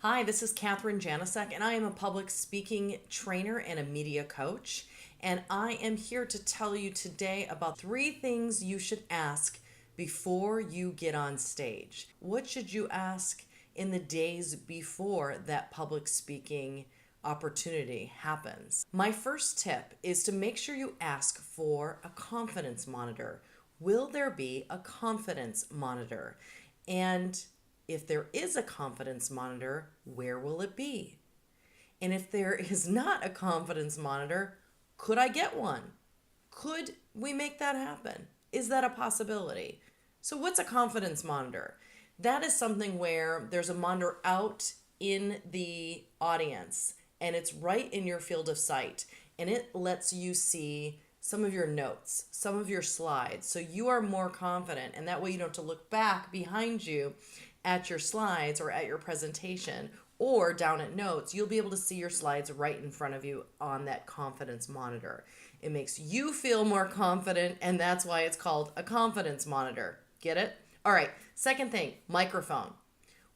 Hi, this is Kathryn Janicek, and I am a public speaking trainer and a media coach. And I am here to tell you today about 3 things you should ask before you get on stage. What should you ask in the days before that public speaking opportunity happens? My first tip is to make sure you ask for a confidence monitor. Will there be a confidence monitor? And if there is a confidence monitor, where will it be? And if there is not a confidence monitor, could I get one? Could we make that happen? Is that a possibility? So what's a confidence monitor? That is something where there's a monitor out in the audience and it's right in your field of sight, and it lets you see some of your notes, some of your slides, so you are more confident, and that way you don't have to look back behind you at your slides or at your presentation or down at notes. You'll be able to see your slides right in front of you on that confidence monitor. It makes you feel more confident, and that's why it's called a confidence monitor. Get it? All right, second thing, microphone.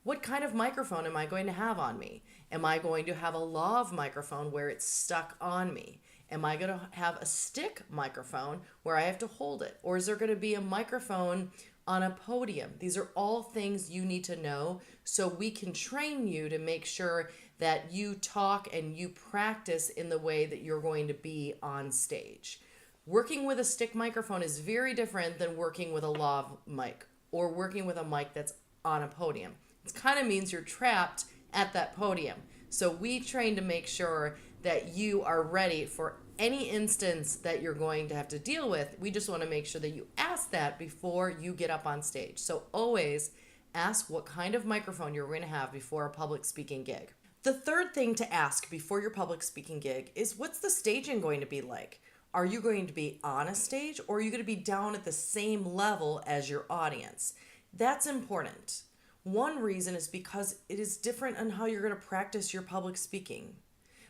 What kind of microphone am I going to have on me? Am I going to have a lav microphone where it's stuck on me? Am I going to have a stick microphone where I have to hold it? Or is there going to be a microphone on a podium? These are all things you need to know so we can train you to make sure that you talk and you practice in the way that you're going to be on stage. Working with a stick microphone is very different than working with a lav mic or working with a mic that's on a podium. It kind of means you're trapped at that podium. So we train to make sure that you are ready for any instance that you're going to have to deal with. We just want to make sure that you ask that before you get up on stage. So always ask what kind of microphone you're going to have before a public speaking gig. The third thing to ask before your public speaking gig is, what's the staging going to be like? Are you going to be on a stage, or are you going to be down at the same level as your audience? That's important. One reason is because it is different on how you're going to practice your public speaking.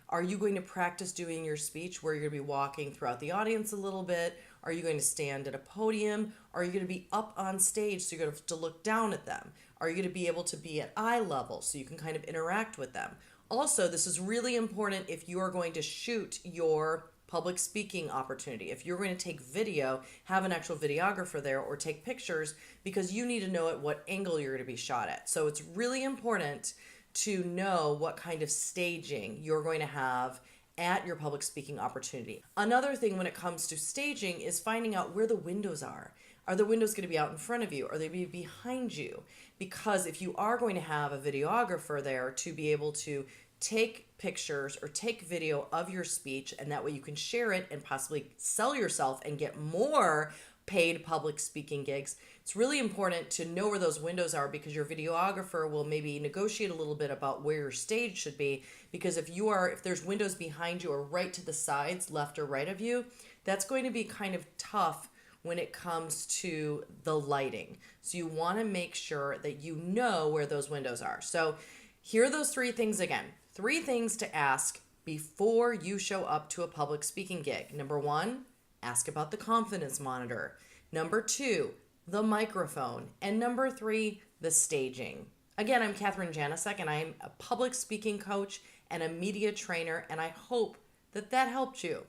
Are you going to practice doing your speech where you're going to be walking throughout the audience a little bit? Are you going to stand at a podium? Are you going to be up on stage so you're going to have to look down at them? Are you going to be able to be at eye level so you can kind of interact with them? Also, this is really important if you are going to shoot your public speaking opportunity. If you're going to take video, have an actual videographer there or take pictures, because you need to know at what angle you're going to be shot at. So it's really important to know what kind of staging you're going to have at your public speaking opportunity. Another thing when it comes to staging is finding out where the windows are. Are the windows going to be out in front of you? Are they going to be behind you? Because if you are going to have a videographer there to be able to take pictures or take video of your speech, and that way you can share it and possibly sell yourself and get more paid public speaking gigs, it's really important to know where those windows are, because your videographer will maybe negotiate a little bit about where your stage should be. Because if there's windows behind you or right to the sides, left or right of you, that's going to be kind of tough when it comes to the lighting. So you want to make sure that you know where those windows are. So here are those 3 things again. 3 things to ask before you show up to a public speaking gig. Number 1, ask about the confidence monitor. Number 2, the microphone. And number 3, the staging. Again, I'm Kathryn Janicek, and I'm a public speaking coach and a media trainer, and I hope that helped you.